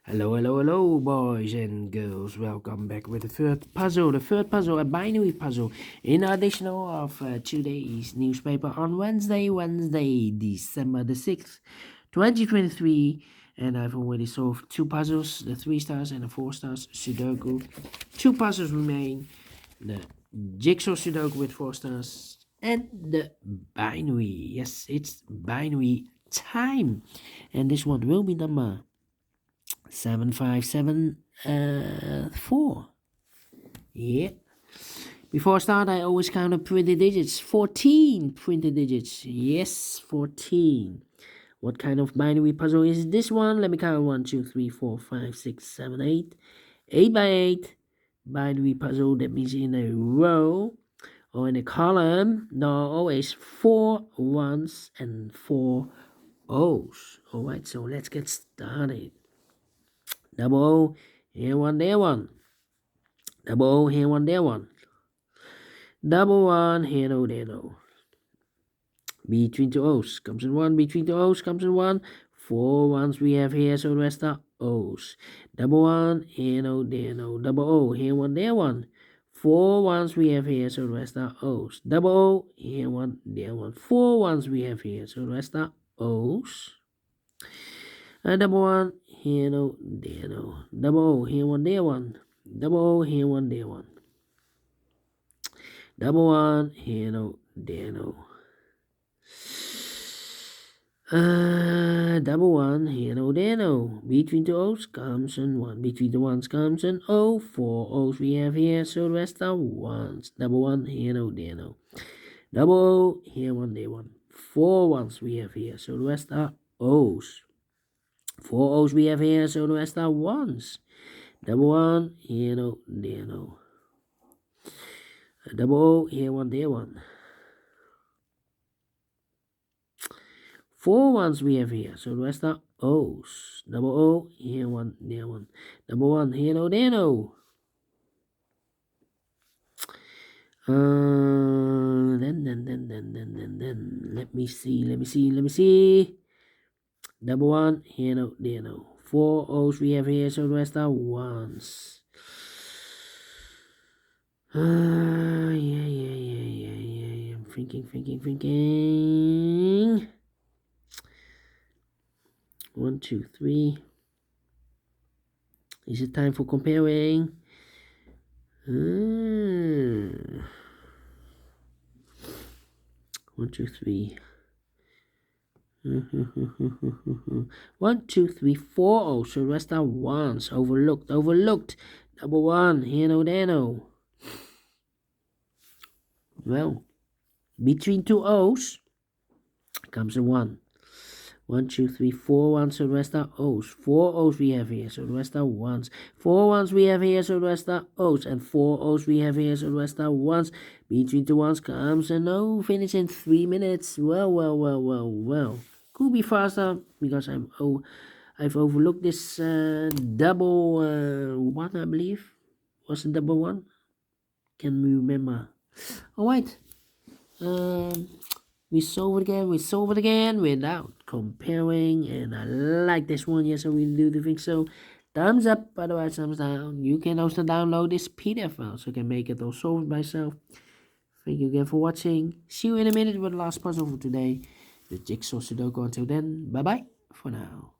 Hello, hello, hello, boys and girls. Welcome back with the third puzzle. The third puzzle, a binary puzzle, in additional of today's newspaper on Wednesday, December the 6th, 2023. And I've already solved two puzzles, the 3 stars and the 4 stars Sudoku. Two puzzles remain, the jigsaw Sudoku with 4 stars and the binary. Yes, it's binary time. And this one will be number 7574. Yeah. Before I start, I always count up printed digits. 14 printed digits. Yes, 14. What kind of binary puzzle is this one? Let me count. 1, 2, 3, 4, 5, 6, 7, 8. 8 by 8. Binary puzzle. That means in a row or in a column. No, always 4 ones and 4 O's. Alright, so let's get started. Double O, here one, there one. Double O, here one, there one. Double one, here no, there no. Between two O's comes in one. Between two O's comes in one. 4 ones we have here, so the rest are O's. Double one, here no, there no. Double O, here one, there one. 4 ones we have here, so the rest are O's. Double O, here one, there one. 4 ones we have here, so the rest are O's. Double one, here no, there no. Double O, here one, there one. Double O, here one, there one. Double one, here no, there no. Double one, here no, there no. Between two O's comes an 1. Between the ones comes an O. 4 O's we have here, so the rest are ones. Double one, here no, there no. Double O, here one, there one. 4 ones we have here, so the rest are O's. 4 O's we have here, so the rest are ones. Double one, here no, there no. Double O, here one, there one. 4 ones we have here, so the rest are O's. Double O, here one, there one. Double one, here no, there no. Then. Let me see. Double one, here no, there no. 4 O's we have here, so the rest are ones. Yeah. I'm thinking. 1, 2, 3. Is it time for comparing? 1, 2, 3. 1, 2, 3, 4 O's, so the rest are ones. Overlooked. Double one, here no, there no. Well, between two O's comes a 1. 1, 2, 3, 4 ones, so the rest are O's. 4 O's we have here, so the rest are ones. 4 ones we have here, so the rest are O's. And 4 O's we have here, so the rest are ones. Between two ones comes an O. Finish in 3 minutes. Well. Could be faster because I've overlooked this double one, I believe. Was it double one? Can remember. Alright. We solve it again without comparing, and I like this one. Yes, I really do think so. Thumbs up, otherwise thumbs down. You can also download this PDF file so you can make it or solve it myself. Thank you again for watching. See you in a minute with the last puzzle for today, the jigsaw Sudoku. Until then, bye bye for now.